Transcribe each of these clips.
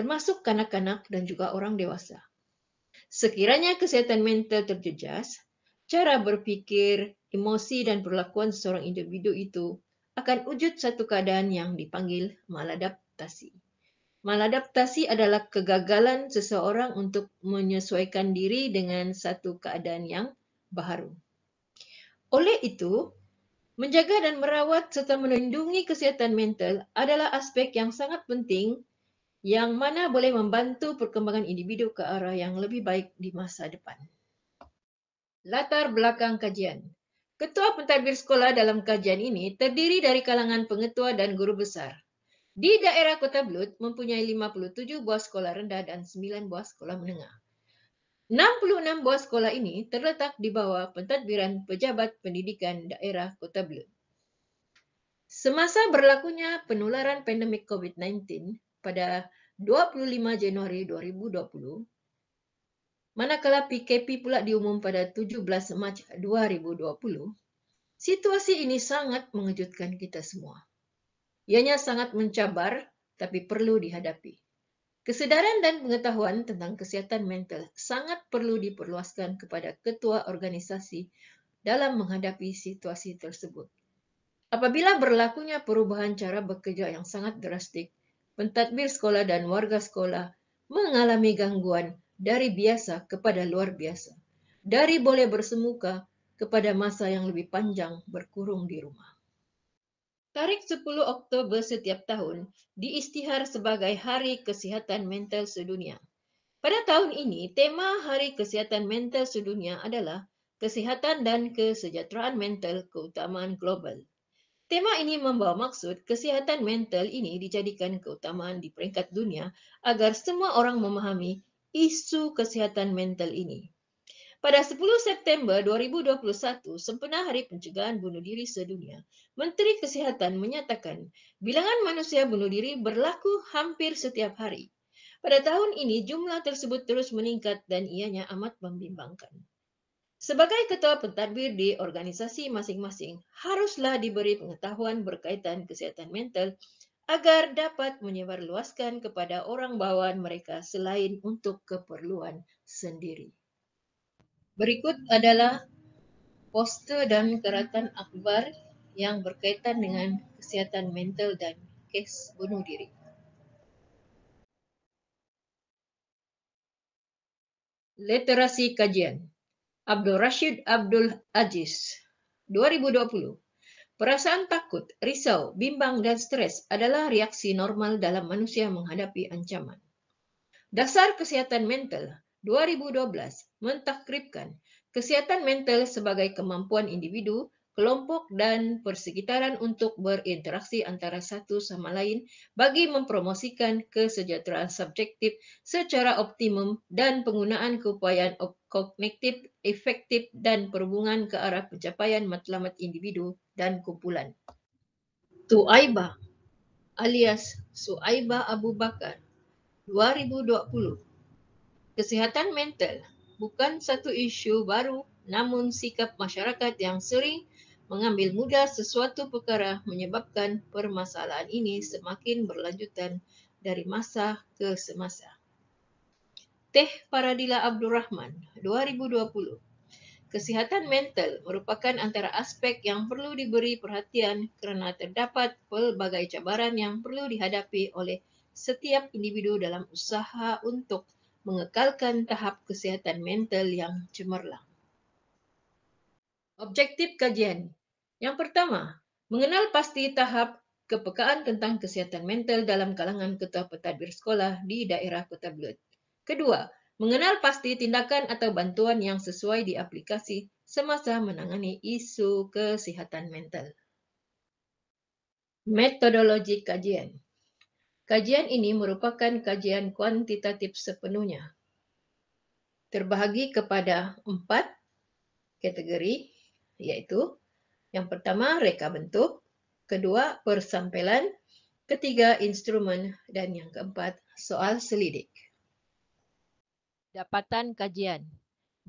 termasuk kanak-kanak dan juga orang dewasa. Sekiranya kesehatan mental terjejas, cara berpikir, emosi, dan perlakuan seorang individu itu akan wujud satu keadaan yang dipanggil maladaptasi. Maladaptasi adalah kegagalan seseorang untuk menyesuaikan diri dengan satu keadaan yang baharu. Oleh itu, menjaga dan merawat serta melindungi kesihatan mental adalah aspek yang sangat penting yang mana boleh membantu perkembangan individu ke arah yang lebih baik di masa depan. Latar belakang kajian. Ketua pentadbir sekolah dalam kajian ini terdiri dari kalangan pengetua dan guru besar. Di daerah Kota Belud mempunyai 57 buah sekolah rendah dan 9 buah sekolah menengah. 66 buah sekolah ini terletak di bawah pentadbiran pejabat pendidikan daerah Kota Belud. Semasa berlakunya penularan pandemik COVID-19 pada 25 Januari 2020, manakala PKP pula diumum pada 17 Mac 2020, situasi ini sangat mengejutkan kita semua. Ianya sangat mencabar, tapi perlu dihadapi. Kesedaran dan pengetahuan tentang kesihatan mental sangat perlu diperluaskan kepada ketua organisasi dalam menghadapi situasi tersebut. Apabila berlakunya perubahan cara bekerja yang sangat drastik, pentadbir sekolah dan warga sekolah mengalami gangguan dari biasa kepada luar biasa, dari boleh bersemuka kepada masa yang lebih panjang berkurung di rumah. Tarikh 10 Oktober setiap tahun diisytihar sebagai Hari Kesihatan Mental Sedunia. Pada tahun ini, tema Hari Kesihatan Mental Sedunia adalah Kesihatan dan Kesejahteraan Mental Keutamaan Global. Tema ini membawa maksud kesihatan mental ini dijadikan keutamaan di peringkat dunia agar semua orang memahami isu kesihatan mental ini. Pada 10 September 2021, sempena Hari Pencegahan Bunuh Diri Sedunia, Menteri Kesihatan menyatakan bilangan manusia bunuh diri berlaku hampir setiap hari. Pada tahun ini, jumlah tersebut terus meningkat dan ianya amat membimbangkan. Sebagai ketua pentadbir di organisasi masing-masing, haruslah diberi pengetahuan berkaitan kesihatan mental agar dapat menyebarluaskan kepada orang bawaan mereka selain untuk keperluan sendiri. Berikut adalah poster dan keratan akhbar yang berkaitan dengan kesihatan mental dan kes bunuh diri. Literasi kajian. Abdul Rashid Abdul Aziz, 2020. Perasaan takut, risau, bimbang, dan stres adalah reaksi normal dalam manusia menghadapi ancaman. Dasar Kesihatan Mental 2012 mentakribkan kesihatan mental sebagai kemampuan individu, kelompok, dan persekitaran untuk berinteraksi antara satu sama lain bagi mempromosikan kesejahteraan subjektif secara optimum dan penggunaan keupayaan kognitif efektif dan perhubungan ke arah pencapaian matlamat individu dan kumpulan. Tuaibah alias Suaibah Abu Bakar 2020. Kesihatan mental bukan satu isu baru, namun sikap masyarakat yang sering mengambil mudah sesuatu perkara menyebabkan permasalahan ini semakin berlanjutan dari masa ke semasa. Teh Faradila Abdurrahman, 2020. Kesihatan mental merupakan antara aspek yang perlu diberi perhatian kerana terdapat pelbagai cabaran yang perlu dihadapi oleh setiap individu dalam usaha untuk mengekalkan tahap kesihatan mental yang cemerlang. Objektif kajian. Yang pertama, mengenal pasti tahap kepekaan tentang kesihatan mental dalam kalangan ketua pentadbir sekolah di daerah Kota Belud. Kedua, mengenal pasti tindakan atau bantuan yang sesuai di aplikasi semasa menangani isu kesihatan mental. Metodologi kajian. Kajian ini merupakan kajian kuantitatif sepenuhnya. Terbahagi kepada 4 kategori, iaitu yang pertama reka bentuk, kedua persampelan, ketiga instrumen, dan yang keempat soal selidik. Dapatan kajian.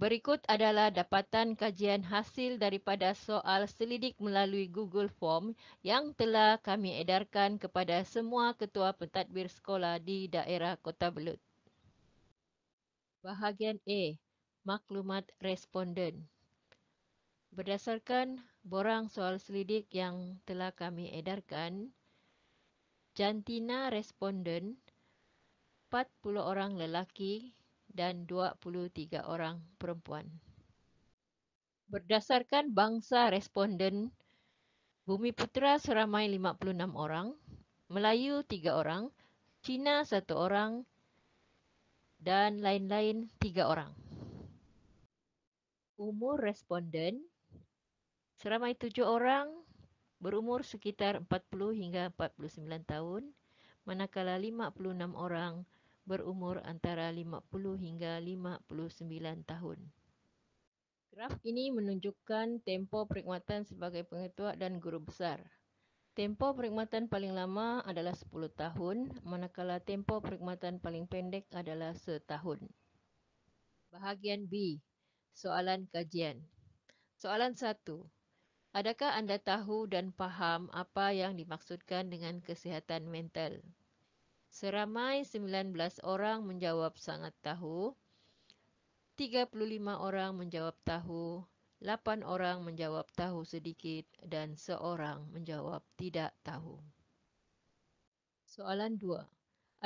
Berikut adalah dapatan kajian hasil daripada soal selidik melalui Google Form yang telah kami edarkan kepada semua ketua pentadbir sekolah di daerah Kota Belud. Bahagian A. Maklumat responden. Berdasarkan borang soal selidik yang telah kami edarkan, jantina responden 40 orang lelaki dan 23 orang perempuan. Berdasarkan bangsa responden, Bumiputera seramai 56 orang, Melayu 3 orang, Cina 1 orang dan lain-lain 3 orang. Umur responden seramai 7 orang, berumur sekitar 40 hingga 49 tahun, manakala 56 orang berumur antara 50 hingga 59 tahun. Graf ini menunjukkan tempoh perkhidmatan sebagai pengetua dan guru besar. Tempoh perkhidmatan paling lama adalah 10 tahun, manakala tempoh perkhidmatan paling pendek adalah setahun. Bahagian B. Soalan kajian. Soalan 1. Adakah anda tahu dan faham apa yang dimaksudkan dengan kesihatan mental? Seramai 19 orang menjawab sangat tahu, 35 orang menjawab tahu, 8 orang menjawab tahu sedikit dan seorang menjawab tidak tahu. Soalan 2.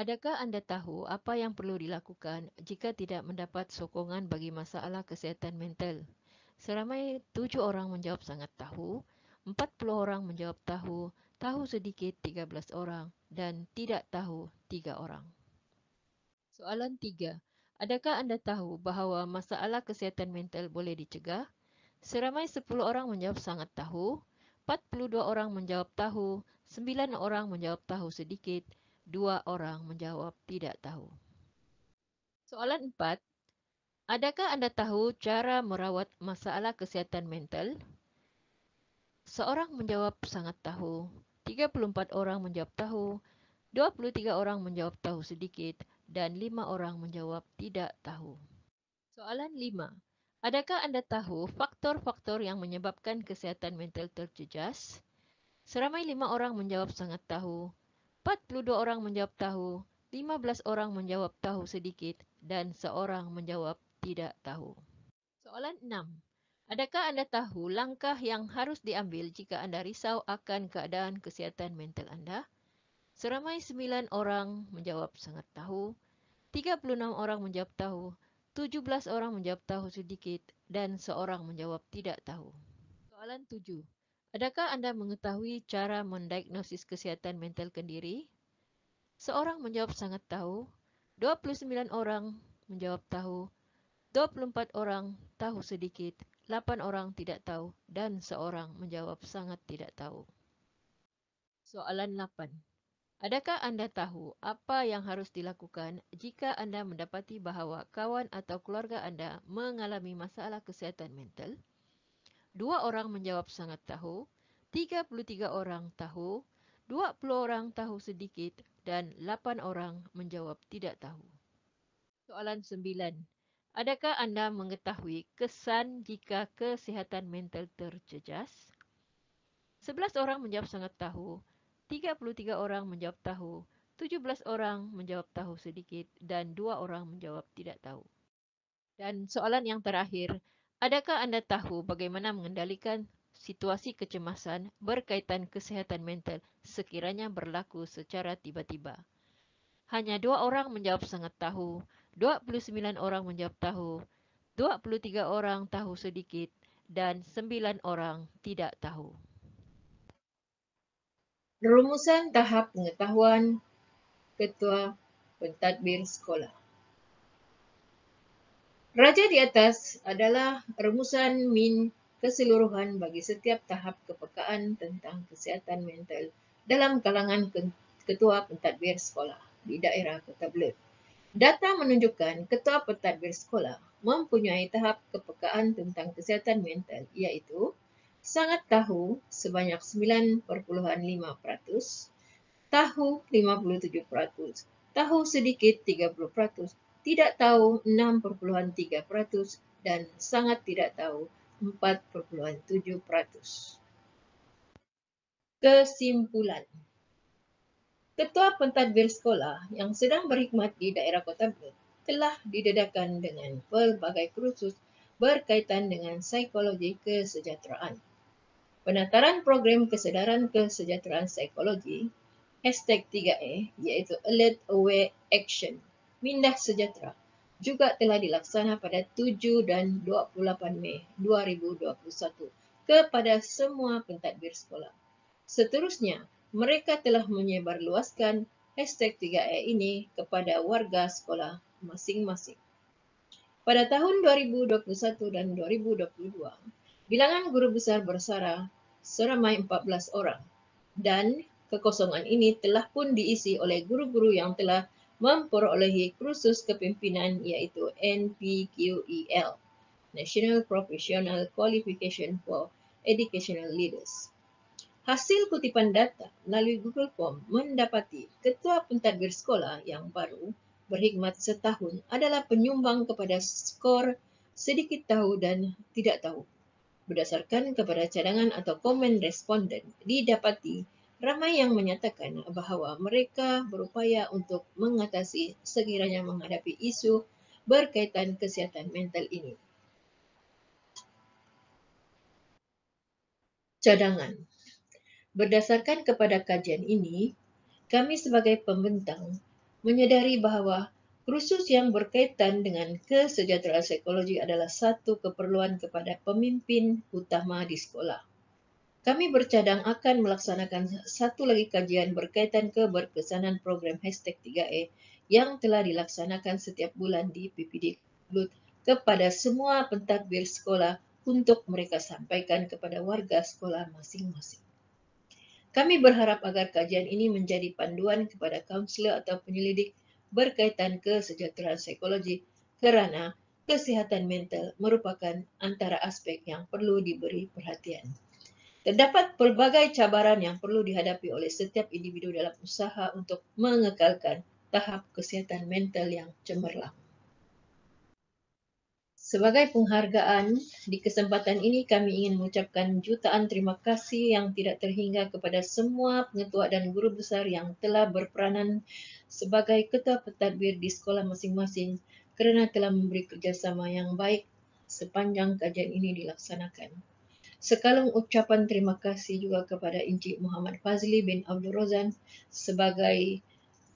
Adakah anda tahu apa yang perlu dilakukan jika tidak mendapat sokongan bagi masalah kesihatan mental? Seramai 7 orang menjawab sangat tahu, 40 orang menjawab tahu, tahu sedikit 13 orang dan tidak tahu 3 orang. Soalan 3. Adakah anda tahu bahawa masalah kesihatan mental boleh dicegah? Seramai 10 orang menjawab sangat tahu, 42 orang menjawab tahu, 9 orang menjawab tahu sedikit, 2 orang menjawab tidak tahu. Soalan 4. Adakah anda tahu cara merawat masalah kesihatan mental? Seorang menjawab sangat tahu, 34 orang menjawab tahu, 23 orang menjawab tahu sedikit, dan 5 orang menjawab tidak tahu. Soalan 5. Adakah anda tahu faktor-faktor yang menyebabkan kesihatan mental terjejas? Seramai 5 orang menjawab sangat tahu, 42 orang menjawab tahu, 15 orang menjawab tahu sedikit, dan seorang menjawab tidak tahu. Soalan 6. Adakah anda tahu langkah yang harus diambil jika anda risau akan keadaan kesihatan mental anda? Seramai 9 orang menjawab sangat tahu, 36 orang menjawab tahu, 17 orang menjawab tahu sedikit, dan seorang menjawab tidak tahu. Soalan 7. Adakah anda mengetahui cara mendiagnosis kesihatan mental kendiri? Seorang menjawab sangat tahu, 29 orang menjawab tahu, 24 orang tahu sedikit, 8 orang tidak tahu, dan seorang menjawab sangat tidak tahu. Soalan 8. Adakah anda tahu apa yang harus dilakukan jika anda mendapati bahawa kawan atau keluarga anda mengalami masalah kesihatan mental? 2 orang menjawab sangat tahu, 33 orang tahu, 20 orang tahu sedikit, dan 8 orang menjawab tidak tahu. Soalan 9. Adakah anda mengetahui kesan jika kesihatan mental terjejas? 11 orang menjawab sangat tahu, 33 orang menjawab tahu, 17 orang menjawab tahu sedikit, dan 2 orang menjawab tidak tahu. Dan soalan yang terakhir, adakah anda tahu bagaimana mengendalikan situasi kecemasan berkaitan kesihatan mental sekiranya berlaku secara tiba-tiba? Hanya 2 orang menjawab sangat tahu, 29 orang menjawab tahu, 23 orang tahu sedikit, dan 9 orang tidak tahu. Rumusan tahap pengetahuan ketua pentadbir sekolah. Raja di atas adalah rumusan min keseluruhan bagi setiap tahap kepekaan tentang kesihatan mental dalam kalangan ketua pentadbir sekolah di daerah Kota Belud. Data menunjukkan ketua pentadbir sekolah mempunyai tahap kepekaan tentang kesihatan mental iaitu sangat tahu sebanyak 9.5%, tahu 57%, tahu sedikit 30%, tidak tahu 6,3% dan sangat tidak tahu 4,7%. Kesimpulan. Ketua Pentadbir Sekolah yang sedang berkhidmat di daerah Kota Belud telah didedahkan dengan pelbagai kursus berkaitan dengan psikologi kesejahteraan. Penataran program kesedaran kesejahteraan psikologi #3A iaitu Alert Aware Action Mindah Sejahtera juga telah dilaksana pada 7 dan 28 Mei 2021 kepada semua pentadbir sekolah. Seterusnya, mereka telah menyebarluaskan #3A ini kepada warga sekolah masing-masing. Pada tahun 2021 dan 2022, bilangan guru besar bersara seramai 14 orang dan kekosongan ini telah pun diisi oleh guru-guru yang telah memperolehi kursus kepimpinan iaitu NPQEL, National Professional Qualification for Educational Leaders. Hasil kutipan data melalui Google Form mendapati ketua pentadbir sekolah yang baru berkhidmat setahun adalah penyumbang kepada skor sedikit tahu dan tidak tahu. Berdasarkan kepada cadangan atau komen responden, didapati ramai yang menyatakan bahawa mereka berupaya untuk mengatasi sekiranya menghadapi isu berkaitan kesihatan mental ini. Cadangan. Berdasarkan kepada kajian ini, kami sebagai pembentang menyedari bahawa kursus yang berkaitan dengan kesejahteraan psikologi adalah satu keperluan kepada pemimpin utama di sekolah. Kami bercadang akan melaksanakan satu lagi kajian berkaitan keberkesanan program #3A yang telah dilaksanakan setiap bulan di PPD Belud kepada semua pentadbir sekolah untuk mereka sampaikan kepada warga sekolah masing-masing. Kami berharap agar kajian ini menjadi panduan kepada kaunselor atau penyelidik berkaitan kesejahteraan psikologi kerana kesihatan mental merupakan antara aspek yang perlu diberi perhatian. Terdapat pelbagai cabaran yang perlu dihadapi oleh setiap individu dalam usaha untuk mengekalkan tahap kesihatan mental yang cemerlang. Sebagai penghargaan, di kesempatan ini kami ingin mengucapkan jutaan terima kasih yang tidak terhingga kepada semua pengetua dan guru besar yang telah berperanan sebagai ketua pentadbir di sekolah masing-masing kerana telah memberi kerjasama yang baik sepanjang kajian ini dilaksanakan. Sekalung ucapan terima kasih juga kepada Encik Muhammad Fazli bin Abdul Rozan sebagai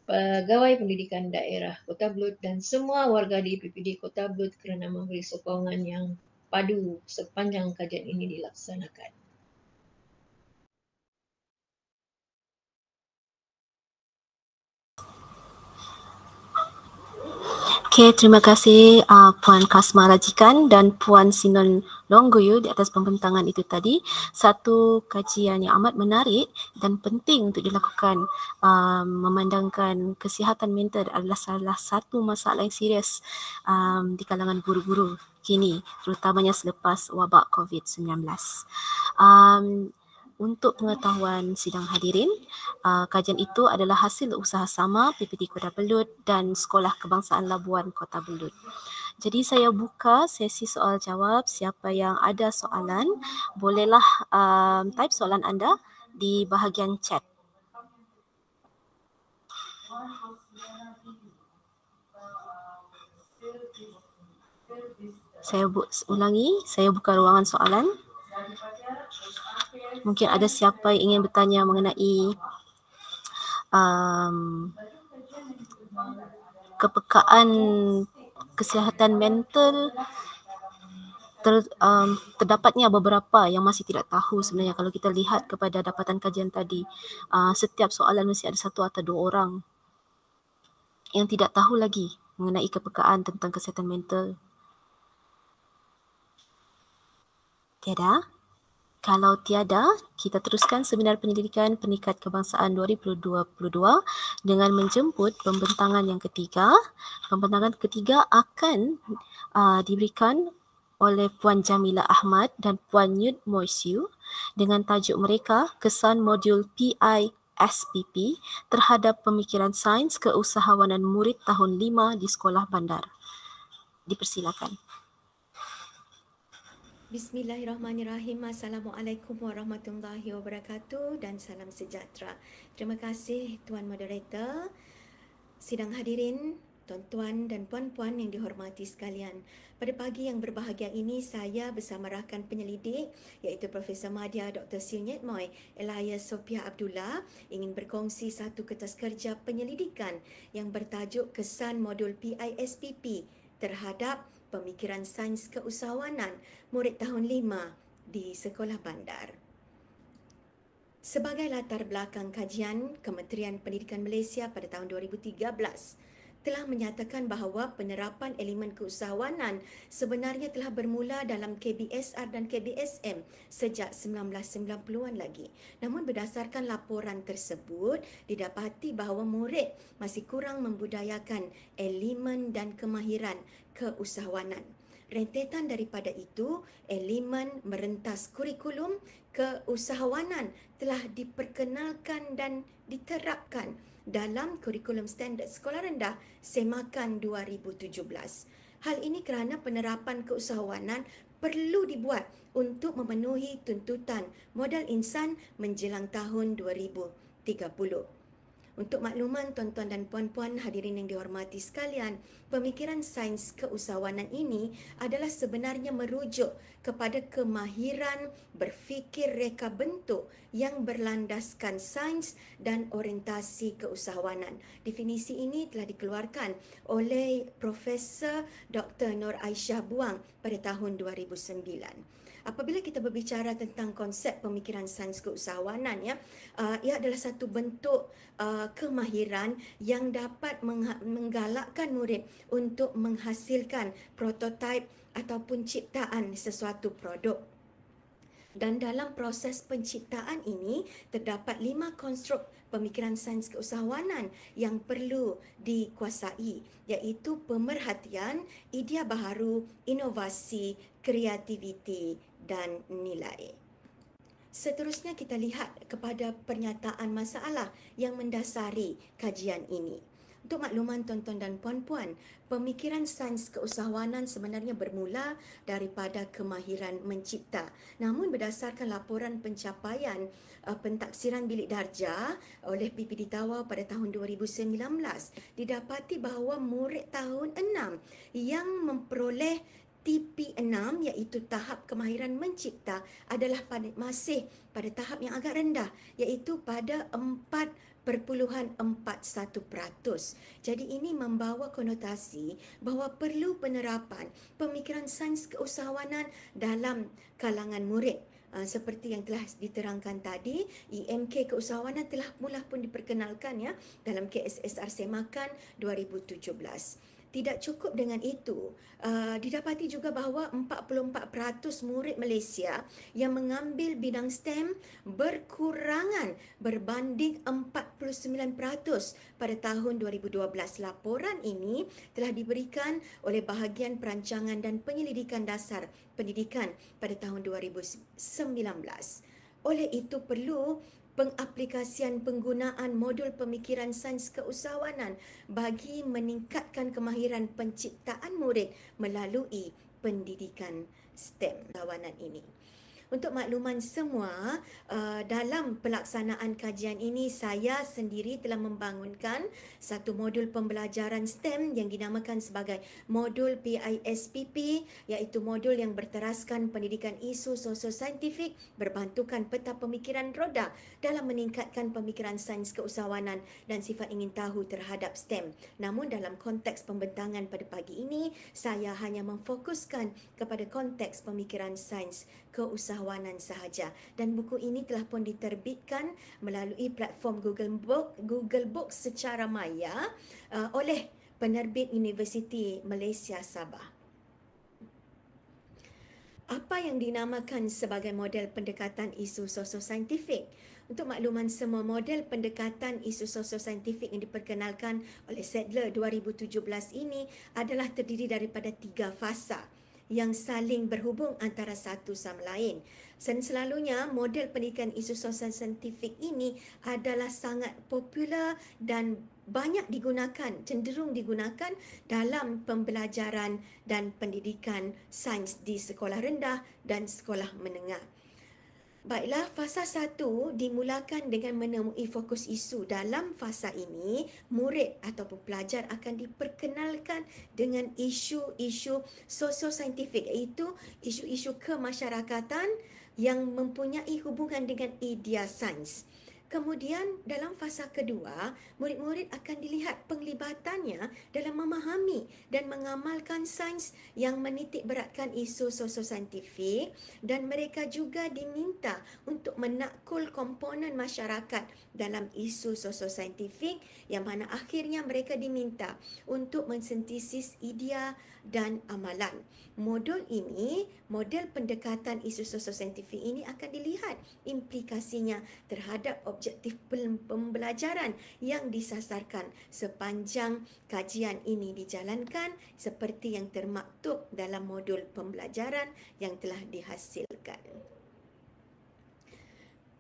Pegawai Pendidikan Daerah Kota Belud dan semua warga di PPD Kota Belud kerana memberi sokongan yang padu sepanjang kajian ini dilaksanakan. Okey, terima kasih Puan Kasma Rajikan dan Puan Sinon Longgoyo di atas pembentangan itu tadi. Satu kajian yang amat menarik dan penting untuk dilakukan, memandangkan kesihatan mental adalah salah satu masalah yang serius di kalangan guru-guru kini, terutamanya selepas wabak COVID-19. Untuk pengetahuan sidang hadirin, kajian itu adalah hasil usaha sama PPD Kota Belud dan Sekolah Kebangsaan Labuan Kota Belud. Jadi saya buka sesi soal jawab. Siapa yang ada soalan, bolehlah type soalan anda di bahagian chat. Saya ulangi, saya buka ruangan soalan. Mungkin ada siapa yang ingin bertanya mengenai kepekaan kesihatan mental. Terdapatnya beberapa yang masih tidak tahu sebenarnya. Kalau kita lihat kepada dapatan kajian tadi, setiap soalan mesti ada satu atau dua orang yang tidak tahu lagi mengenai kepekaan tentang kesihatan mental. Tiada? Kalau tiada, kita teruskan seminar penyelidikan peningkat kebangsaan 2022 dengan menjemput pembentangan yang ketiga. Pembentangan ketiga akan diberikan oleh Puan Jamila Ahmad dan Puan Yud Moisiu dengan tajuk mereka Kesan Modul PI SPP terhadap pemikiran sains keusahawanan murid tahun 5 di sekolah bandar. Dipersilakan. Bismillahirrahmanirrahim. Assalamualaikum warahmatullahi wabarakatuh dan salam sejahtera. Terima kasih Tuan Moderator. Sidang hadirin, tuan-tuan dan puan-puan yang dihormati sekalian. Pada pagi yang berbahagia ini, saya bersama rakan penyelidik iaitu Profesor Madya Dr. Silnyet Moy Elias Sophia Abdullah ingin berkongsi satu kertas kerja penyelidikan yang bertajuk Kesan Modul PISPP terhadap pemikiran sains keusahawanan murid tahun 5 di sekolah bandar. Sebagai latar belakang kajian, Kementerian Pendidikan Malaysia pada tahun 2013 telah menyatakan bahawa penerapan elemen keusahawanan sebenarnya telah bermula dalam KBSR dan KBSM sejak 1990-an lagi. Namun berdasarkan laporan tersebut, didapati bahawa murid masih kurang membudayakan elemen dan kemahiran keusahawanan. Rentetan daripada itu, elemen merentas kurikulum keusahawanan telah diperkenalkan dan diterapkan dalam kurikulum standard sekolah rendah Semakan 2017. Hal ini kerana penerapan keusahawanan perlu dibuat untuk memenuhi tuntutan modal insan menjelang tahun 2030. Untuk makluman tuan-tuan dan puan-puan hadirin yang dihormati sekalian, pemikiran sains keusahawanan ini adalah sebenarnya merujuk kepada kemahiran berfikir reka bentuk yang berlandaskan sains dan orientasi keusahawanan. Definisi ini telah dikeluarkan oleh Profesor Dr. Nur Aisyah Buang pada tahun 2009. Apabila kita berbicara tentang konsep pemikiran sains keusahawanan, ia adalah satu bentuk kemahiran yang dapat menggalakkan murid untuk menghasilkan prototipe ataupun ciptaan sesuatu produk. Dan dalam proses penciptaan ini terdapat 5 konstruk pemikiran sains keusahawanan yang perlu dikuasai, iaitu pemerhatian, idea baharu, inovasi, kreativiti dan nilai. Seterusnya kita lihat kepada pernyataan masalah yang mendasari kajian ini. Untuk makluman tuan-tuan dan puan-puan, pemikiran sains keusahawanan sebenarnya bermula daripada kemahiran mencipta. Namun berdasarkan laporan pencapaian pentaksiran bilik darjah oleh PPD Tawau pada tahun 2019, didapati bahawa murid tahun 6 yang memperoleh TP6 iaitu tahap kemahiran mencipta adalah masih pada tahap yang agak rendah, iaitu pada 4.41%. Jadi ini membawa konotasi bahawa perlu penerapan pemikiran sains keusahawanan dalam kalangan murid. Seperti yang telah diterangkan tadi, IMK keusahawanan telah mula pun diperkenalkan dalam KSSR Semakan 2017. Tidak cukup dengan itu, didapati juga bahawa 44% murid Malaysia yang mengambil bidang STEM berkurangan berbanding 49% pada tahun 2012. Laporan ini telah diberikan oleh Bahagian Perancangan dan Penyelidikan Dasar Pendidikan pada tahun 2019. Oleh itu perlu pengaplikasian penggunaan modul pemikiran sains keusahawanan bagi meningkatkan kemahiran penciptaan murid melalui pendidikan STEM kawanan ini. Untuk makluman semua, dalam pelaksanaan kajian ini, saya sendiri telah membangunkan satu modul pembelajaran STEM yang dinamakan sebagai modul PISPP, iaitu modul yang berteraskan pendidikan isu sosio-saintifik berbantukan peta pemikiran roda dalam meningkatkan pemikiran sains keusahawanan dan sifat ingin tahu terhadap STEM. Namun dalam konteks pembentangan pada pagi ini, saya hanya memfokuskan kepada konteks pemikiran sains keusahawanan sahaja, dan buku ini telah pun diterbitkan melalui platform Google Books secara maya oleh penerbit Universiti Malaysia Sabah. Apa yang dinamakan sebagai model pendekatan isu sosio-saintifik? Untuk makluman semua, model pendekatan isu sosio-saintifik yang diperkenalkan oleh Sadler 2017 ini adalah terdiri daripada 3 fasa. yang saling berhubung antara satu sama lain. Dan selalunya model pendidikan isu sosial saintifik ini adalah sangat popular dan banyak digunakan, cenderung digunakan dalam pembelajaran dan pendidikan sains di sekolah rendah dan sekolah menengah. Baiklah, fasa 1 dimulakan dengan menemui fokus isu. Dalam fasa ini, murid ataupun pelajar akan diperkenalkan dengan isu-isu sosio-saintifik, iaitu isu-isu kemasyarakatan yang mempunyai hubungan dengan idea sains. Kemudian dalam fasa kedua, murid-murid akan dilihat penglibatannya dalam memahami dan mengamalkan sains yang menitik beratkan isu sosio-saintifik, dan mereka juga diminta untuk menakul komponen masyarakat dalam isu sosio-saintifik, yang mana akhirnya mereka diminta untuk mensintesis idea dan amalan. Modul ini, model pendekatan isu sosio-saintifik ini akan dilihat implikasinya terhadap objektif pembelajaran yang disasarkan sepanjang kajian ini dijalankan seperti yang termaktub dalam modul pembelajaran yang telah dihasilkan.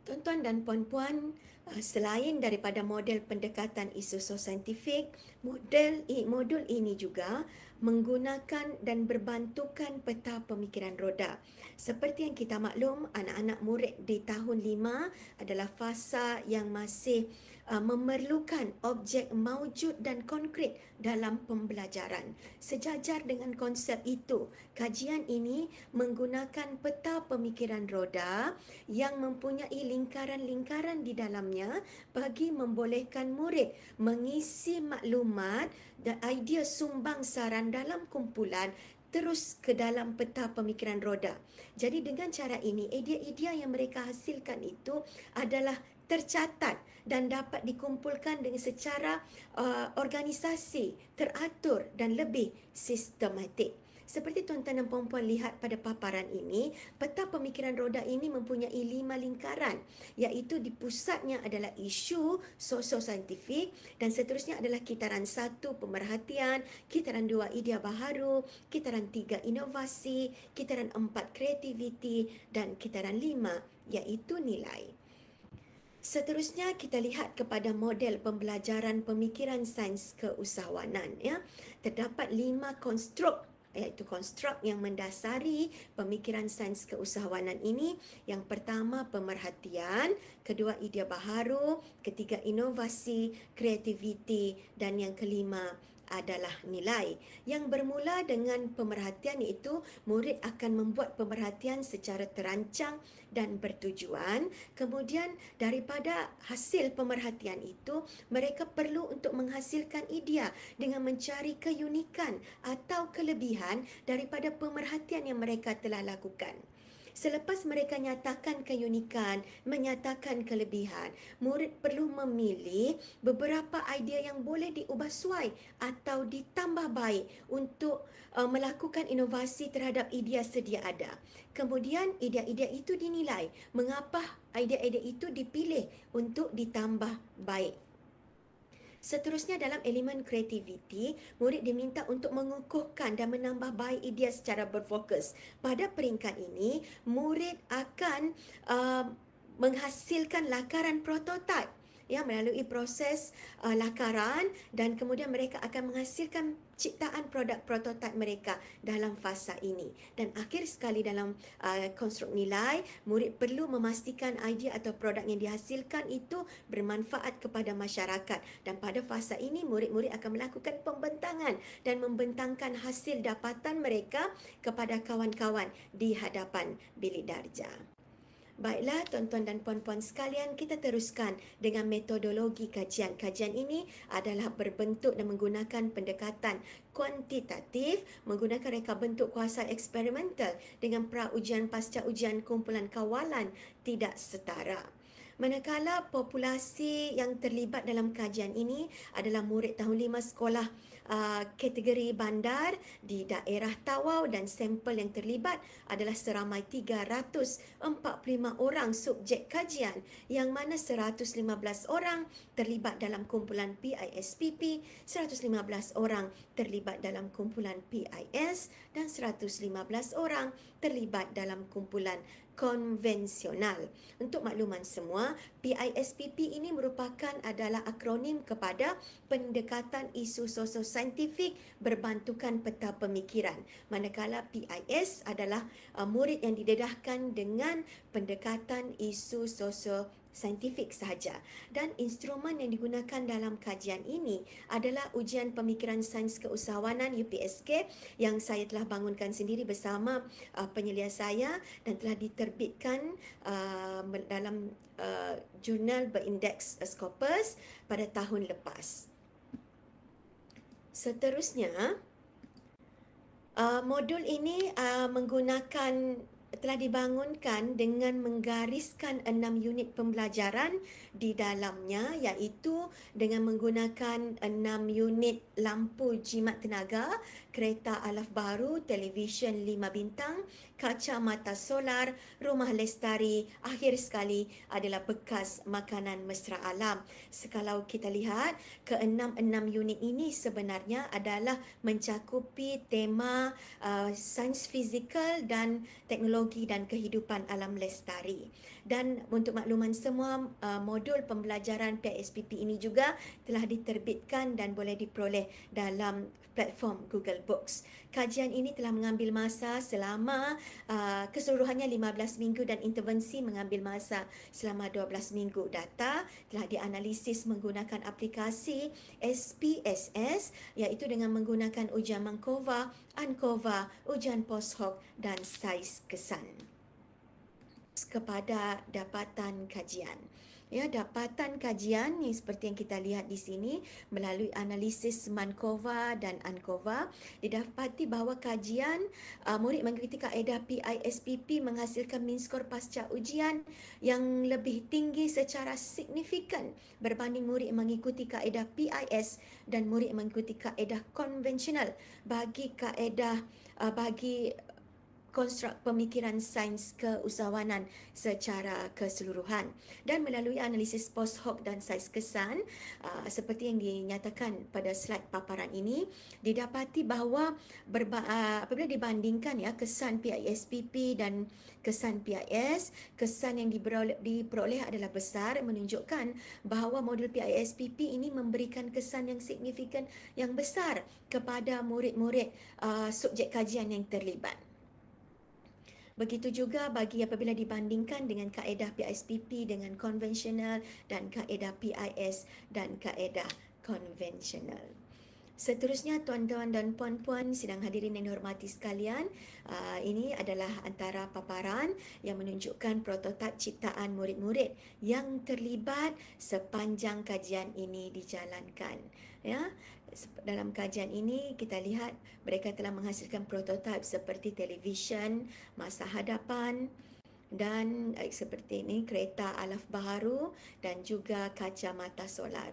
Tuan-tuan dan puan-puan, selain daripada model pendekatan isu sosial-saintifik, modul ini juga menggunakan dan berbantukan peta pemikiran roda. Seperti yang kita maklum, anak-anak murid di tahun 5 adalah fasa yang masih memerlukan objek maujud dan konkret dalam pembelajaran. Sejajar dengan konsep itu, kajian ini menggunakan peta pemikiran roda yang mempunyai lingkaran-lingkaran di dalamnya bagi membolehkan murid mengisi maklumat dan idea sumbang saran dalam kumpulan terus ke dalam peta pemikiran roda. Jadi dengan cara ini, idea-idea yang mereka hasilkan itu adalah tercatat dan dapat dikumpulkan dengan secara organisasi, teratur dan lebih sistematik. Seperti tuan-tuan dan puan-puan lihat pada paparan ini, peta pemikiran roda ini mempunyai 5 lingkaran, iaitu di pusatnya adalah isu sosio-saintifik, dan seterusnya adalah kitaran 1 pemerhatian, kitaran 2 idea baharu, kitaran 3 inovasi, kitaran 4 kreativiti, dan kitaran 5 iaitu nilai. Seterusnya kita lihat kepada model pembelajaran pemikiran sains keusahawanan. Terdapat 5 konstruk, iaitu konstruk yang mendasari pemikiran sains keusahawanan ini. Yang pertama pemerhatian, kedua idea baharu, ketiga inovasi, kreativiti, dan yang kelima adalah nilai. Yang bermula dengan pemerhatian, iaitu murid akan membuat pemerhatian secara terancang dan bertujuan. Kemudian daripada hasil pemerhatian itu, mereka perlu untuk menghasilkan idea dengan mencari keunikan atau kelebihan daripada pemerhatian yang mereka telah lakukan. Selepas mereka nyatakan keunikan, menyatakan kelebihan, murid perlu memilih beberapa idea yang boleh diubah suai atau ditambah baik untuk melakukan inovasi terhadap idea sedia ada. Kemudian idea-idea itu dinilai, mengapa idea-idea itu dipilih untuk ditambah baik. Seterusnya dalam elemen kreativiti, murid diminta untuk mengukuhkan dan menambah baik idea secara berfokus. Pada peringkat ini, murid akan menghasilkan lakaran prototipe melalui proses lakaran, dan kemudian mereka akan menghasilkan ciptaan produk prototipe mereka dalam fasa ini. Dan akhir sekali dalam konstruk nilai, murid perlu memastikan idea atau produk yang dihasilkan itu bermanfaat kepada masyarakat. Dan pada fasa ini, murid-murid akan melakukan pembentangan dan membentangkan hasil dapatan mereka kepada kawan-kawan di hadapan bilik darjah. Baiklah tuan-tuan dan puan-puan sekalian, kita teruskan dengan metodologi kajian. Kajian ini adalah berbentuk dan menggunakan pendekatan kuantitatif, menggunakan reka bentuk kuasa eksperimental dengan pra-ujian pasca ujian kumpulan kawalan tidak setara. Manakala populasi yang terlibat dalam kajian ini adalah murid tahun 5 sekolah kategori bandar di daerah Tawau dan sampel yang terlibat adalah seramai 345 orang subjek kajian, yang mana 115 orang terlibat dalam kumpulan PISPP, 115 orang terlibat dalam kumpulan PIS dan 115 orang terlibat dalam kumpulan konvensional. Untuk makluman semua, PISPP ini adalah akronim kepada pendekatan isu sosio-saintifik berbantukan peta pemikiran. Manakala PIS adalah murid yang didedahkan dengan pendekatan isu sosio-saintifik sahaja. Dan instrumen yang digunakan dalam kajian ini adalah ujian pemikiran sains keusahawanan UPSK yang saya telah bangunkan sendiri bersama penyelia saya dan telah diterbitkan dalam jurnal berindeks Scopus pada tahun lepas. Seterusnya, modul ini telah dibangunkan dengan menggariskan 6 unit pembelajaran di dalamnya, iaitu dengan menggunakan 6 unit lampu jimat tenaga, kereta alaf baru, televisyen 5 bintang, kacamata solar, rumah lestari, akhir sekali adalah bekas makanan mesra alam. Sekalau kita lihat, ke-6 unit ini sebenarnya adalah mencakupi tema sains fizikal dan teknologi dan kehidupan alam lestari. Dan untuk makluman semua, modul pembelajaran PISPP ini juga telah diterbitkan dan boleh diperoleh dalam platform Google Books. Kajian ini telah mengambil masa selama keseluruhannya 15 minggu dan intervensi mengambil masa selama 12 minggu. Data telah dianalisis menggunakan aplikasi SPSS, iaitu dengan menggunakan ujian Markova, ANCOVA, ujian post hoc dan saiz kesan. Kepada dapatan kajian. Dapatan kajian ni seperti yang kita lihat di sini melalui analisis Markova dan ANCOVA, didapati bahawa kajian murid mengikuti kaedah PISPP menghasilkan min skor pasca ujian yang lebih tinggi secara signifikan berbanding murid mengikuti kaedah PIS dan murid mengikuti kaedah konvensional bagi konstruk pemikiran sains keusahawanan secara keseluruhan. Dan melalui analisis post hoc dan saiz kesan, seperti yang dinyatakan pada slide paparan ini, didapati bahawa apabila dibandingkan kesan PISPP dan kesan PIS, kesan yang diperoleh adalah besar, menunjukkan bahawa modul PISPP ini memberikan kesan yang signifikan yang besar kepada murid-murid subjek kajian yang terlibat. Begitu juga bagi apabila dibandingkan dengan kaedah PISPP dengan konvensional dan kaedah PIS dan kaedah konvensional. Seterusnya, tuan-tuan dan puan-puan sidang hadirin yang dihormati sekalian, ini adalah antara paparan yang menunjukkan prototipe ciptaan murid-murid yang terlibat sepanjang kajian ini dijalankan. Dalam kajian ini kita lihat mereka telah menghasilkan prototipe seperti televisyen masa hadapan dan seperti ini kereta alaf baharu dan juga kacamata solar.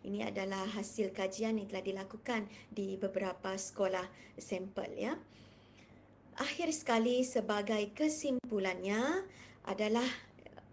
Ini adalah hasil kajian yang telah dilakukan di beberapa sekolah sampel. Akhir sekali, sebagai kesimpulannya adalah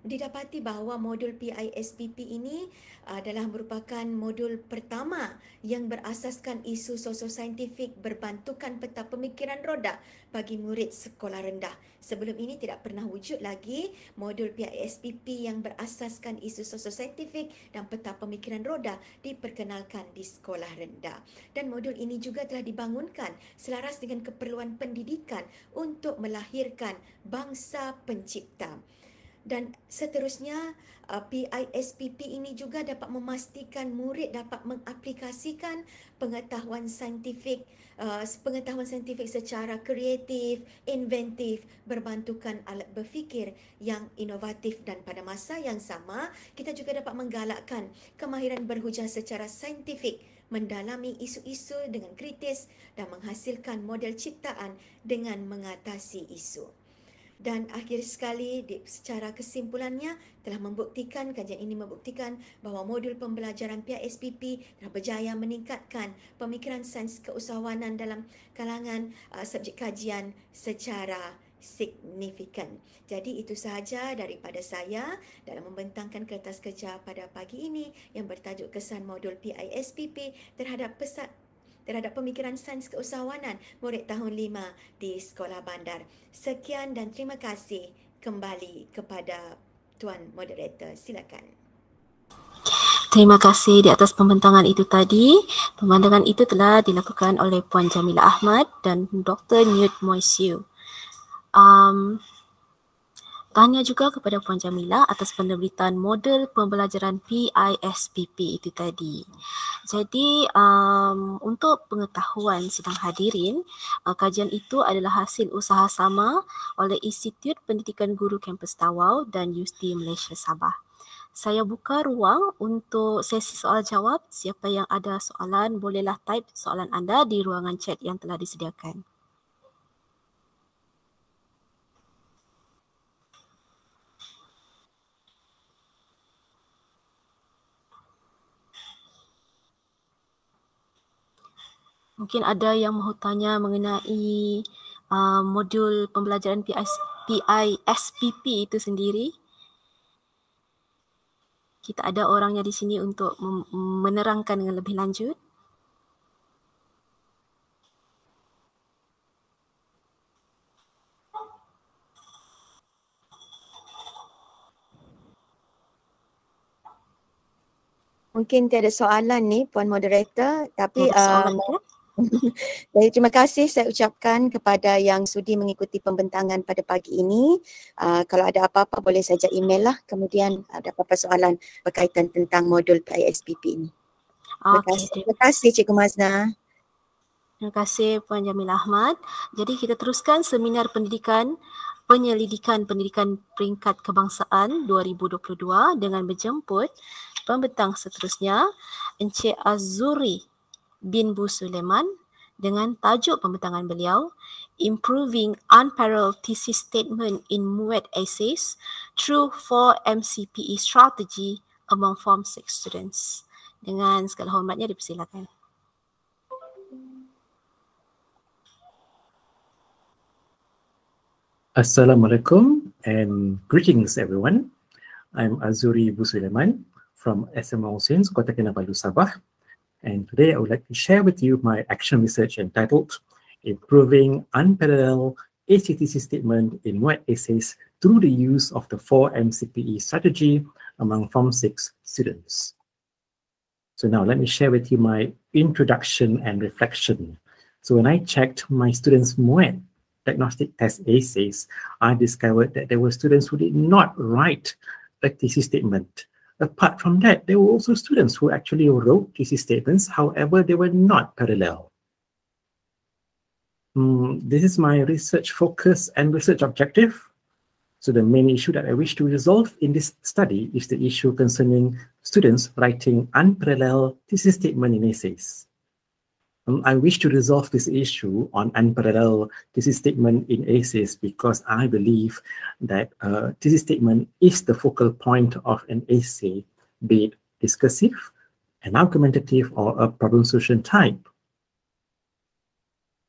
didapati bahawa modul PISPP ini adalah merupakan modul pertama yang berasaskan isu sosio-saintifik berbantukan peta pemikiran roda bagi murid sekolah rendah. Sebelum ini tidak pernah wujud lagi modul PISPP yang berasaskan isu sosio-saintifik dan peta pemikiran roda diperkenalkan di sekolah rendah. Dan modul ini juga telah dibangunkan selaras dengan keperluan pendidikan untuk melahirkan bangsa pencipta. Dan seterusnya, PISPP ini juga dapat memastikan murid dapat mengaplikasikan pengetahuan saintifik secara kreatif, inventif, berbantukan alat berfikir yang inovatif, dan pada masa yang sama kita juga dapat menggalakkan kemahiran berhujah secara saintifik, mendalami isu-isu dengan kritis dan menghasilkan model ciptaan dengan mengatasi isu. Dan akhir sekali, secara kesimpulannya telah membuktikan, kajian ini membuktikan bahawa modul pembelajaran PISPP telah berjaya meningkatkan pemikiran sains keusahawanan dalam kalangan subjek kajian secara signifikan. Jadi itu sahaja daripada saya dalam membentangkan kertas kerja pada pagi ini yang bertajuk kesan modul PISPP terhadap pemikiran sains keusahawanan murid tahun 5 di Sekolah Bandar. Sekian dan terima kasih kembali kepada Tuan Moderator. Silakan. Terima kasih di atas pembentangan itu tadi. Pemandangan itu telah dilakukan oleh Puan Jamila Ahmad dan Dr. Newt Moisiu. Tanya juga kepada Puan Jamila atas penerbitan model pembelajaran PISPP itu tadi. Jadi untuk pengetahuan sidang hadirin, kajian itu adalah hasil usaha sama oleh Institut Pendidikan Guru Kampus Tawau dan UST Malaysia Sabah. Saya buka ruang untuk sesi soal jawab. Siapa yang ada soalan bolehlah type soalan anda di ruangan chat yang telah disediakan. Mungkin ada yang mahu tanya mengenai modul pembelajaran PISPP itu sendiri. Kita ada orangnya di sini untuk menerangkan dengan lebih lanjut. Mungkin tiada soalan ni Puan Moderator, tapi Soalan ke? jadi terima kasih saya ucapkan kepada yang sudi mengikuti pembentangan pada pagi ini. Kalau ada apa-apa boleh saja email lah. Kemudian ada apa-apa soalan berkaitan tentang modul PISPP ini. Terima kasih Cikgu Mazna. Terima kasih Puan Jamila Ahmad. Jadi kita teruskan seminar penyelidikan pendidikan peringkat kebangsaan 2022 dengan menjemput pembentang seterusnya Encik Azuri bin Bu Sulaiman dengan tajuk pembentangan beliau Improving Unparalleled Thesis Statement in MUET Essays Through 4 MCPE Strategy Among Form 6 Students. Dengan segala hormatnya dipersilakan. Assalamualaikum and greetings everyone. I'm Azuri Bu Sulaiman from SMA Husseins, Kota Kinabalu, Sabah. And today I would like to share with you my action research entitled Improving Unparalleled ACTC Statement in MUET Essays Through the Use of the 4 MCPE Strategy Among Form 6 Students. So now let me share with you my introduction and reflection. So when I checked my students' MUET diagnostic test essays, I discovered that there were students who did not write a thesis statement. Apart from that, there were also students who actually wrote thesis statements, however, they were not parallel. This is my research focus and research objective. So the main issue that I wish to resolve in this study is the issue concerning students writing unparalleled thesis statement in essays. I wish to resolve this issue on unparalleled thesis statement in essays because I believe that thesis statement is the focal point of an essay, be it discursive, an argumentative, or a problem solution type.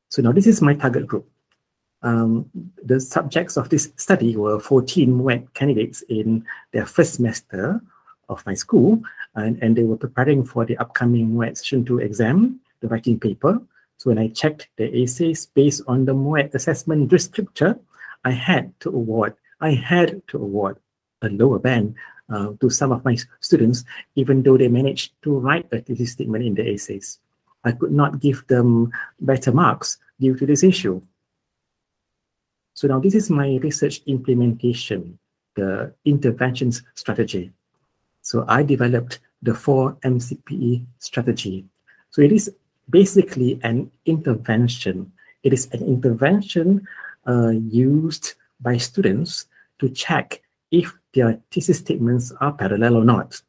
So now this is my target group. The subjects of this study were 14 MUET candidates in their first semester of my school, and they were preparing for the upcoming MUET Session 2 exam, the writing paper. So when I checked the essays based on the MUET assessment descriptor, I had to award a lower band to some of my students, even though they managed to write a thesis statement in the essays. I could not give them better marks due to this issue. So now this is my research implementation, the interventions strategy. So I developed the 4 MCPE strategy. So it is basically an intervention. It is an intervention used by students to check if their thesis statements are parallel or not.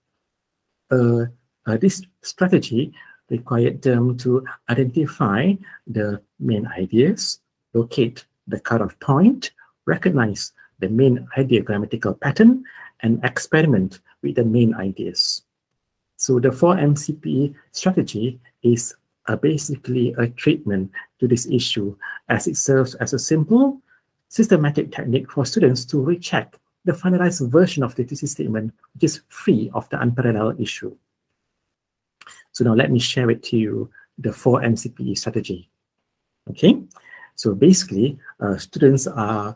This strategy required them to identify the main ideas, locate the cutoff point, recognize the main idea grammatical pattern, and experiment with the main ideas. So the 4MCPE strategy is basically a treatment to this issue, as it serves as a simple, systematic technique for students to recheck the finalized version of the thesis statement, which is free of the unparalleled issue. So now let me share with you the 4MCPE strategy. Okay, so basically, students are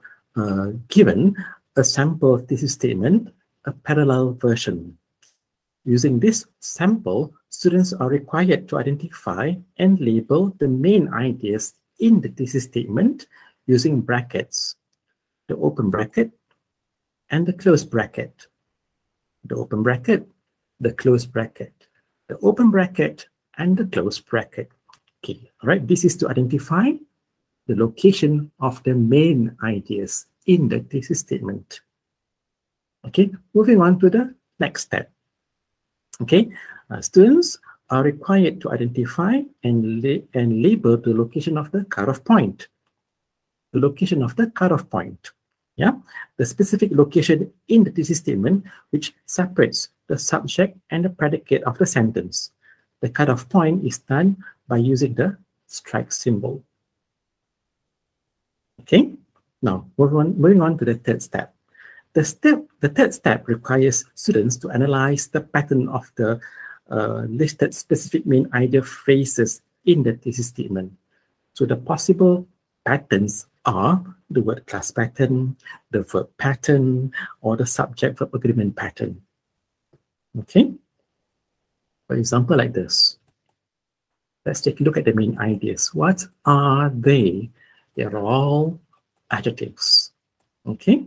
given a sample thesis statement, a parallel version. Using this sample, students are required to identify and label the main ideas in the thesis statement using brackets, the open bracket and the closed bracket, the open bracket, the closed bracket, the open bracket and the closed bracket. Okay, all right, this is to identify the location of the main ideas in the thesis statement. Okay, moving on to the next step. Okay, students are required to identify and label the location of the cutoff point. The location of the cutoff point. Yeah, the specific location in the thesis statement which separates the subject and the predicate of the sentence. The cutoff point is done by using the strike symbol. Okay, now moving on to the third step. The third step requires students to analyze the pattern of the listed specific main idea phrases in the thesis statement. So the possible patterns are the word class pattern, the verb pattern, or the subject-verb agreement pattern. Okay? For example, like this. Let's take a look at the main ideas. What are they? They're all adjectives. Okay?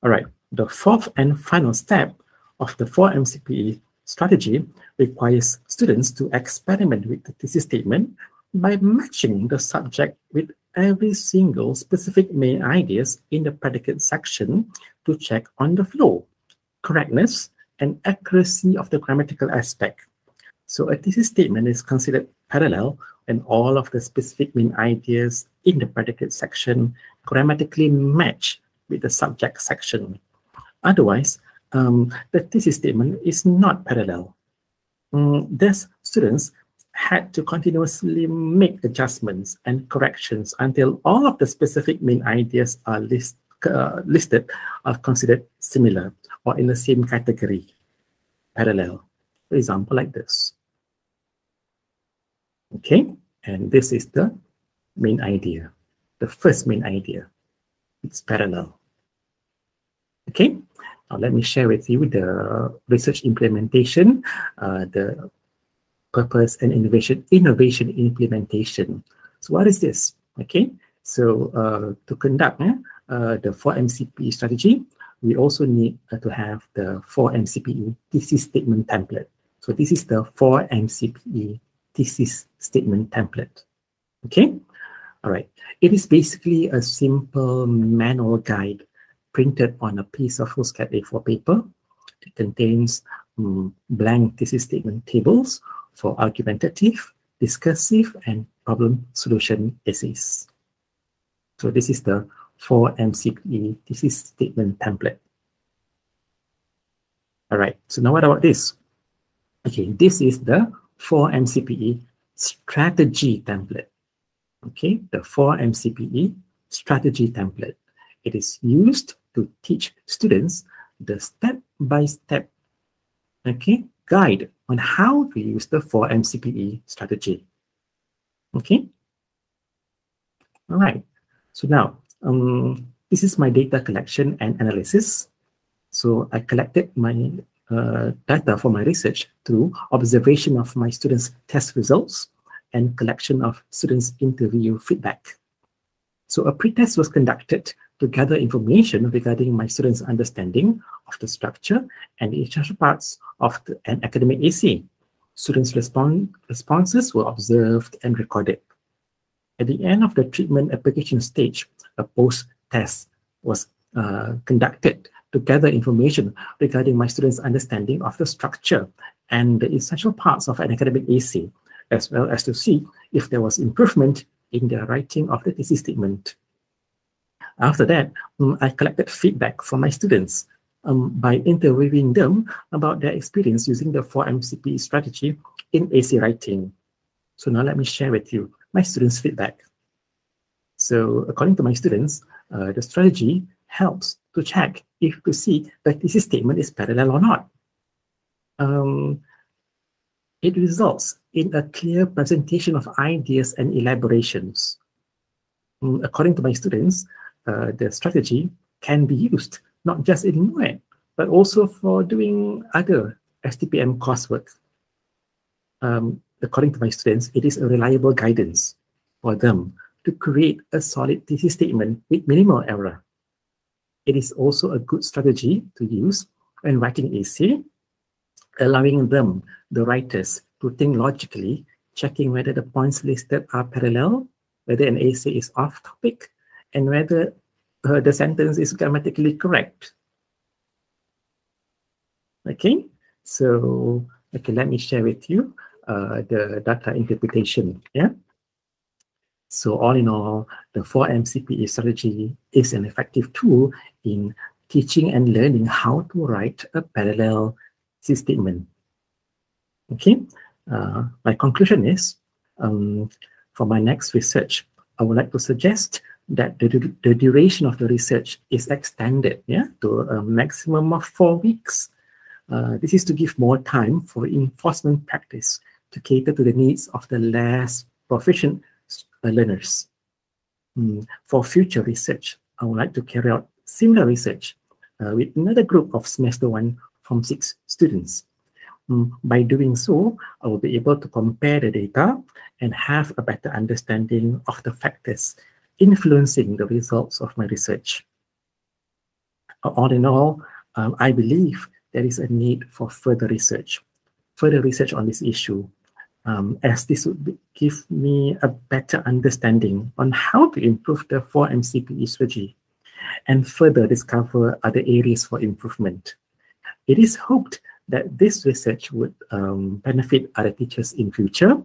All right, the fourth and final step of the 4MCPE strategy requires students to experiment with the thesis statement by matching the subject with every single specific main ideas in the predicate section to check on the flow, correctness, and accuracy of the grammatical aspect. So a thesis statement is considered parallel when all of the specific main ideas in the predicate section grammatically match with the subject section. Otherwise, the thesis statement is not parallel. Thus, students had to continuously make adjustments and corrections until all of the specific main ideas are listed are considered similar or in the same category, parallel. For example, like this. Okay, and this is the main idea, the first main idea. It's parallel. Okay, now let me share with you the research implementation, the purpose and innovation implementation. So what is this? Okay, so to conduct the 4MCPE strategy, we also need to have the 4MCPE thesis statement template. So this is the 4MCPE thesis statement template. Okay, all right. It is basically a simple manual guide printed on a piece of foolscap A4 paper. It contains blank thesis statement tables for argumentative, discursive, and problem solution essays. So this is the 4MCPE thesis statement template. All right, so now what about this? Okay, this is the 4MCPE strategy template. Okay, the 4MCPE strategy template. It is used to teach students the step-by-step guide on how to use the 4MCPE strategy. Okay. All right. So now, this is my data collection and analysis. So I collected my data for my research through observation of my students' test results and collection of students' interview feedback. So a pretest was conducted to gather information regarding my students' understanding of the structure and the essential parts of an academic essay. Students' responses were observed and recorded. At the end of the treatment application stage, a post-test was conducted to gather information regarding my students' understanding of the structure and the essential parts of an academic essay, as well as to see if there was improvement in the writing of the thesis statement. After that, I collected feedback from my students by interviewing them about their experience using the 4MCP strategy in essay writing. So now let me share with you my students' feedback. So according to my students, the strategy helps to check if to see the thesis statement is parallel or not. It results in a clear presentation of ideas and elaborations. According to my students, the strategy can be used not just in MUET, but also for doing other STPM coursework. According to my students, it is a reliable guidance for them to create a solid thesis statement with minimal error. It is also a good strategy to use when writing essay, allowing them, the writers, to think logically, checking whether the points listed are parallel, whether an essay is off topic, and whether the sentence is grammatically correct. Okay, so let me share with you the data interpretation. Yeah. So all in all, the 4MCPE strategy is an effective tool in teaching and learning how to write a parallel thesis statement. Okay, my conclusion is, for my next research, I would like to suggest that the duration of the research is extended, to a maximum of 4 weeks. This is to give more time for enforcement practice to cater to the needs of the less proficient learners. For future research, I would like to carry out similar research with another group of semester 1 from 6 students. By doing so, I will be able to compare the data and have a better understanding of the factors influencing the results of my research. All in all, I believe there is a need for further research on this issue, as this would give me a better understanding on how to improve the 4MCPE strategy and further discover other areas for improvement. It is hoped that this research would benefit other teachers in future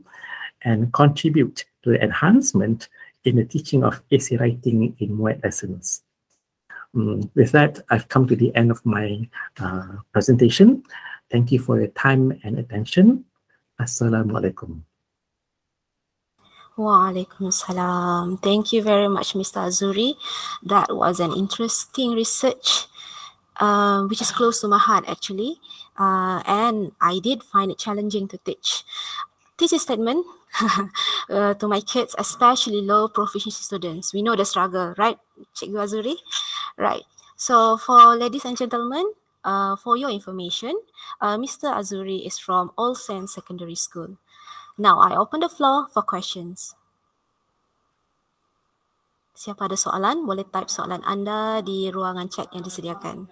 and contribute to the enhancement in the teaching of essay writing in MUET lessons. With that, I've come to the end of my presentation. Thank you for your time and attention. Assalamualaikum. Waalaikumsalam. Thank you very much, Mr. Azuri. That was an interesting research, which is close to my heart actually. And I did find it challenging to teach. Thesis statement to my kids, especially low proficiency students. We know the struggle, right, Cikgu Azuri? Right. So for ladies and gentlemen, for your information, Mr. Azuri is from All Saints Secondary School. Now I open the floor for questions. Siapa ada soalan, boleh type soalan anda di ruangan chat yang disediakan.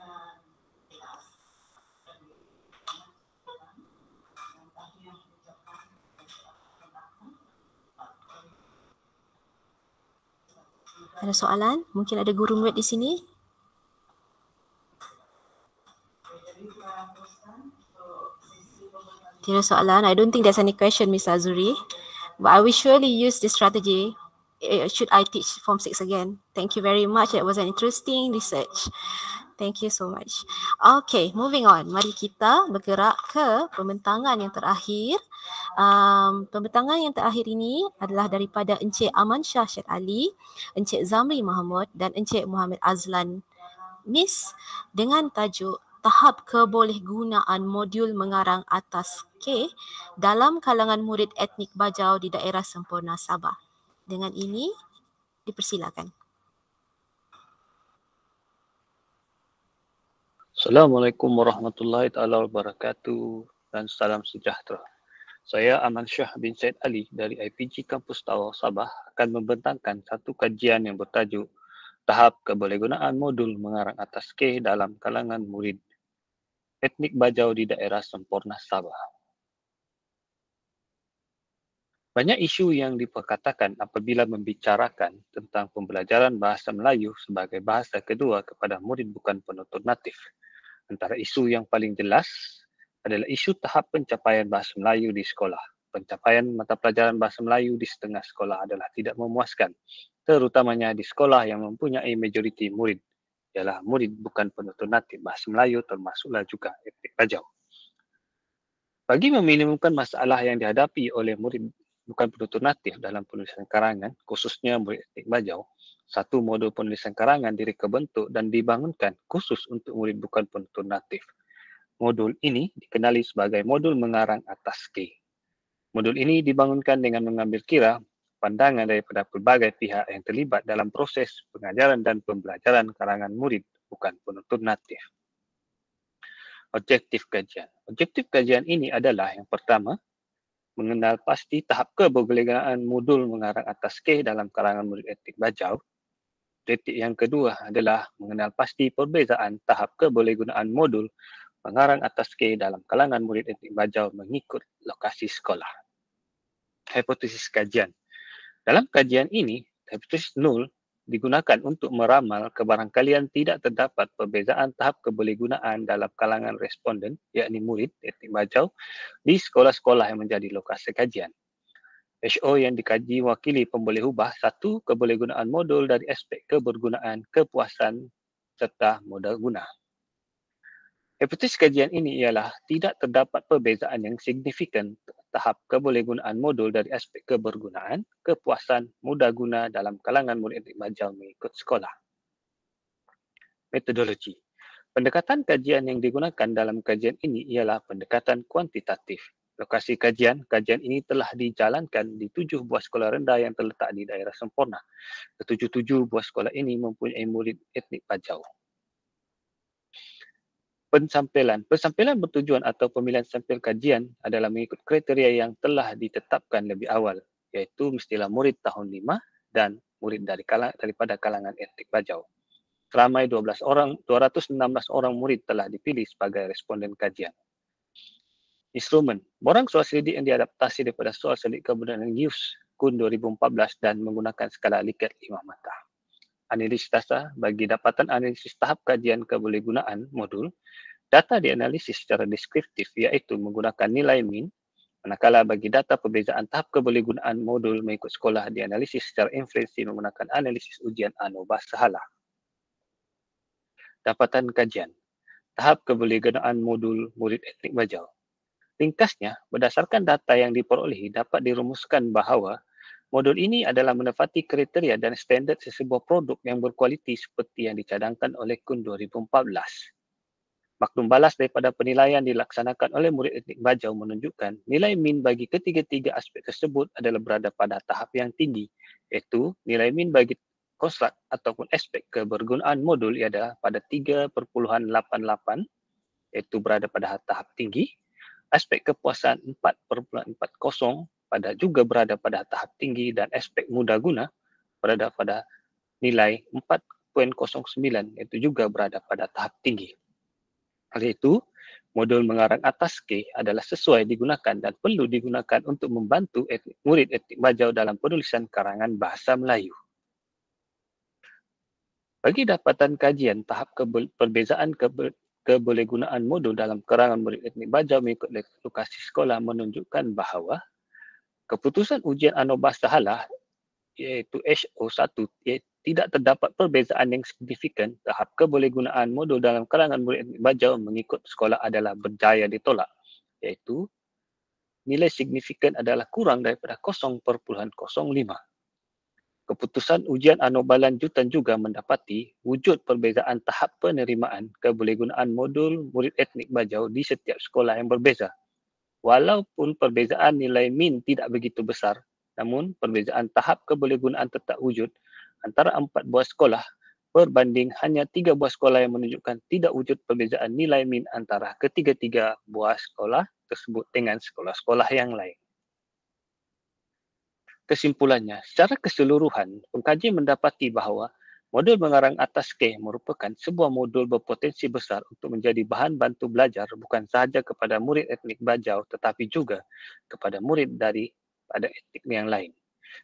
Ada soalan? Mungkin ada guru MUET di sini? Tidak soalan. I don't think there's any question, Mr. Azuri. But I will surely use this strategy should I teach Form 6 again. Thank you very much. It was an interesting research. Thank you so much. Okay, moving on. Mari kita bergerak ke pembentangan yang terakhir. Pembentangan yang terakhir ini adalah daripada Encik Aman Shah Syed Ali, Encik Zamri Mahmud dan Encik Muhammad Azlan. Miss, dengan tajuk tahap kebolehgunaan modul mengarang atas K dalam kalangan murid etnik Bajau di daerah Sempurna Sabah. Dengan ini, dipersilakan. Assalamualaikum warahmatullahi taala wabarakatuh dan salam sejahtera. Saya Aman Shah bin Syed Ali dari IPG Kampus Tawau Sabah akan membentangkan satu kajian yang bertajuk tahap kebolehgunaan modul mengarang atas K dalam kalangan murid etnik Bajau di daerah Sempurna Sabah. Banyak isu yang diperkatakan apabila membicarakan tentang pembelajaran bahasa Melayu sebagai bahasa kedua kepada murid bukan penutur natif. Antara isu yang paling jelas adalah isu tahap pencapaian bahasa Melayu di sekolah. Pencapaian mata pelajaran bahasa Melayu di setengah sekolah adalah tidak memuaskan. terutamanya di sekolah yang mempunyai majoriti murid ialah murid bukan penutur natif bahasa Melayu, termasuklah juga etnik Bajau. Bagi meminimumkan masalah yang dihadapi oleh murid bukan penutur natif dalam penulisan karangan, khususnya murid etnik Bajau, satu modul penulisan karangan direka bentuk dan dibangunkan khusus untuk murid bukan penutur natif. Modul ini dikenali sebagai modul mengarang atas K. Modul ini dibangunkan dengan mengambil kira pandangan daripada pelbagai pihak yang terlibat dalam proses pengajaran dan pembelajaran karangan murid bukan penutur natif. Objektif kajian. Objektif kajian ini adalah yang pertama, mengenal pasti tahap kebolehgunaan modul mengarang atas K dalam karangan murid etnik Bajau. Objektif yang kedua adalah mengenal pasti perbezaan tahap kebolehgunaan modul mengarang atas K dalam kalangan murid etnik Bajau mengikut lokasi sekolah. Hipotesis kajian. Dalam kajian ini, hipotesis nol digunakan untuk meramal kebarangkalian tidak terdapat perbezaan tahap kebolehgunaan dalam kalangan responden, yakni murid etnik Bajau, di sekolah-sekolah yang menjadi lokasi kajian. HO yang dikaji wakili pemboleh ubah satu kebolehgunaan modul dari aspek kebergunaan, kepuasan serta modal guna. Hipotesis kajian ini ialah tidak terdapat perbezaan yang signifikan tahap kebolehgunaan modul dari aspek kebergunaan, kepuasan, mudah guna dalam kalangan murid etnik Bajau mengikut sekolah. Metodologi. Pendekatan kajian yang digunakan dalam kajian ini ialah pendekatan kuantitatif. Lokasi kajian ini telah dijalankan di 7 buah sekolah rendah yang terletak di daerah Semporna. Ketujuh-tujuh buah sekolah ini mempunyai murid etnik Bajau. Pensampelan bertujuan atau pemilihan sampel kajian adalah mengikut kriteria yang telah ditetapkan lebih awal, iaitu mestilah murid tahun 5 dan murid daripada kalangan etnik Bajau. Seramai 216 orang murid telah dipilih sebagai responden kajian. Instrumen. Borang soal selidik yang diadaptasi daripada soal selidik kebudayaan UIS KUN 2014 dan menggunakan skala Likert 5 mata. Analisis dasar bagi dapatan analisis tahap kajian kebolehgunaan modul, data dianalisis secara deskriptif iaitu menggunakan nilai min, manakala bagi data perbezaan tahap kebolehgunaan modul mengikut sekolah dianalisis secara inferensi menggunakan analisis ujian ANOVA Sahala. Dapatan kajian, tahap kebolehgunaan modul murid etnik Bajau. Ringkasnya, berdasarkan data yang diperolehi dapat dirumuskan bahawa modul ini adalah menepati kriteria dan standard sesebuah produk yang berkualiti seperti yang dicadangkan oleh KUN 2014. Maklum balas daripada penilaian dilaksanakan oleh murid etnik Bajau menunjukkan nilai min bagi ketiga-tiga aspek tersebut adalah berada pada tahap yang tinggi, iaitu nilai min bagi konstruk ataupun aspek kebergunaan modul adalah pada 3.88, iaitu berada pada tahap tinggi. Aspek kepuasan 4.40 pada juga berada pada tahap tinggi dan aspek mudah guna berada pada nilai 4.09 iaitu juga berada pada tahap tinggi. Oleh itu, modul mengarang atas K adalah sesuai digunakan dan perlu digunakan untuk membantu murid etnik Bajau dalam penulisan karangan bahasa Melayu. Bagi dapatan kajian tahap perbezaan kebolehgunaan modul dalam karangan murid etnik Bajau mengikut lokasi sekolah menunjukkan bahawa keputusan ujian ANOVA Sahala iaitu HO1 tidak terdapat perbezaan yang signifikan tahap kebolehgunaan modul dalam kalangan murid etnik Bajau mengikut sekolah adalah berjaya ditolak, iaitu nilai signifikan adalah kurang daripada 0.05. Keputusan ujian ANOVA lanjutan juga mendapati wujud perbezaan tahap penerimaan kebolehgunaan modul murid etnik Bajau di setiap sekolah yang berbeza. Walaupun perbezaan nilai min tidak begitu besar, namun perbezaan tahap kebolehgunaan tetap wujud antara 4 buah sekolah berbanding hanya 3 buah sekolah yang menunjukkan tidak wujud perbezaan nilai min antara ketiga-tiga buah sekolah tersebut dengan sekolah-sekolah yang lain. Kesimpulannya, secara keseluruhan, pengkaji mendapati bahawa modul mengarang atas K merupakan sebuah modul berpotensi besar untuk menjadi bahan bantu belajar bukan sahaja kepada murid etnik Bajau tetapi juga kepada murid daripada etnik yang lain.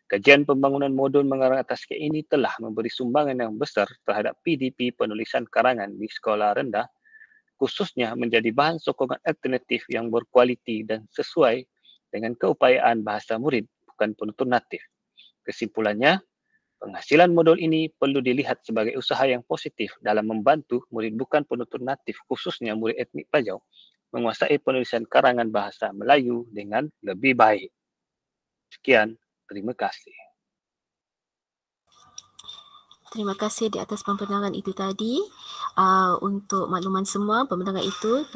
Kajian pembangunan modul mengarang atas K ini telah memberi sumbangan yang besar terhadap PDP penulisan karangan di sekolah rendah, khususnya menjadi bahan sokongan alternatif yang berkualiti dan sesuai dengan keupayaan bahasa murid bukan penutur natif. Kesimpulannya, Penghasilan modul ini perlu dilihat sebagai usaha yang positif dalam membantu murid bukan penutur natif, khususnya murid etnik Pajau, menguasai penulisan karangan bahasa Melayu dengan lebih baik. Sekian, terima kasih. Terima kasih di atas pembentangan itu tadi. Untuk makluman semua, pembentangan itu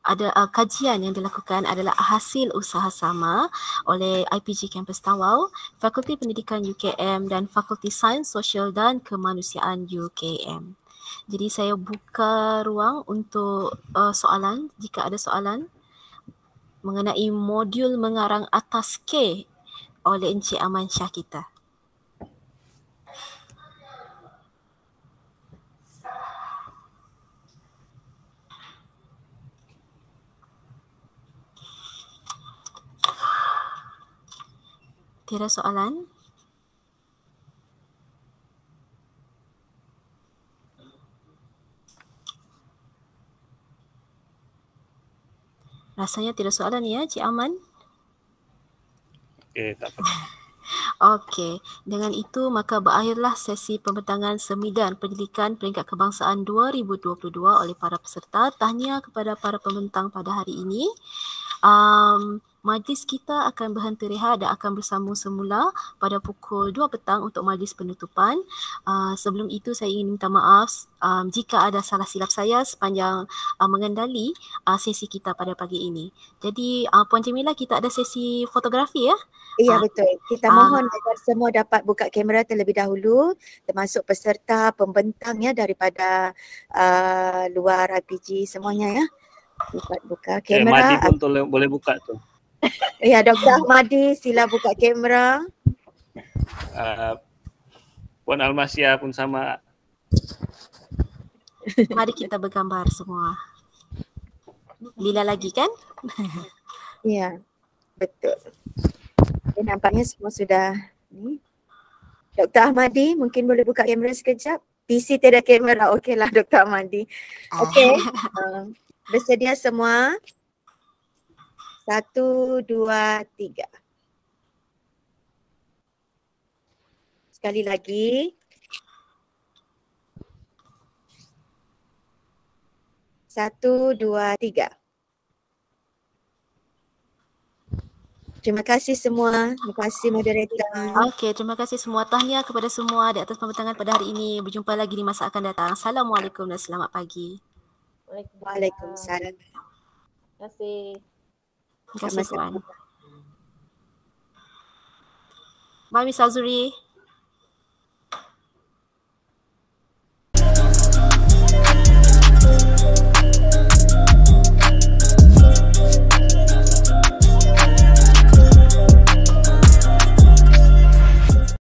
ada kajian yang dilakukan adalah hasil usaha sama oleh IPG Kampus Tawau, Fakulti Pendidikan UKM dan Fakulti Sains Sosial dan Kemanusiaan UKM. Jadi saya buka ruang untuk soalan, jika ada soalan mengenai modul mengarang atas K oleh Encik Aman Syah kita. Tiada soalan? Rasanya tidak soalan ya, Cik Aman? Okey, tak apa. Okey, dengan itu maka berakhirlah sesi pembentangan Semidan Pendidikan Peringkat Kebangsaan 2022 oleh para peserta. Tahniah kepada para pembentang pada hari ini. Majlis kita akan berhenti rehat dan akan bersambung semula pada pukul 2 petang untuk majlis penutupan. Sebelum itu saya ingin minta maaf jika ada salah silap saya sepanjang mengendali sesi kita pada pagi ini. Jadi Puan Jamila, kita ada sesi fotografi ya? Ya, betul. Kita mohon agar semua dapat buka kamera terlebih dahulu, termasuk peserta, pembentang ya daripada luar IPG semuanya ya. Buka kamera. Madi pun boleh buka tu. Ya, Dr. Ahmadi, sila buka kamera. Puan Almasia pun sama. Mari kita bergambar semua. Lila lagi kan? Ya, betul. Nampaknya semua sudah ni. Dr. Ahmadi, mungkin boleh buka kamera sekejap. PC tiada kamera. Okeylah Dr. Ahmadi. Okey. Bersedia semua? 1, 2, 3. Sekali lagi. 1, 2, 3. Terima kasih semua. Terima kasih moderator. Okey, terima kasih semua. Tahniah kepada semua di atas pembentangan pada hari ini. Berjumpa lagi di masa akan datang. Assalamualaikum dan selamat pagi. Waalaikumsalam. Terima kasih. Terima kasih Puan. Bye Miss Azuri.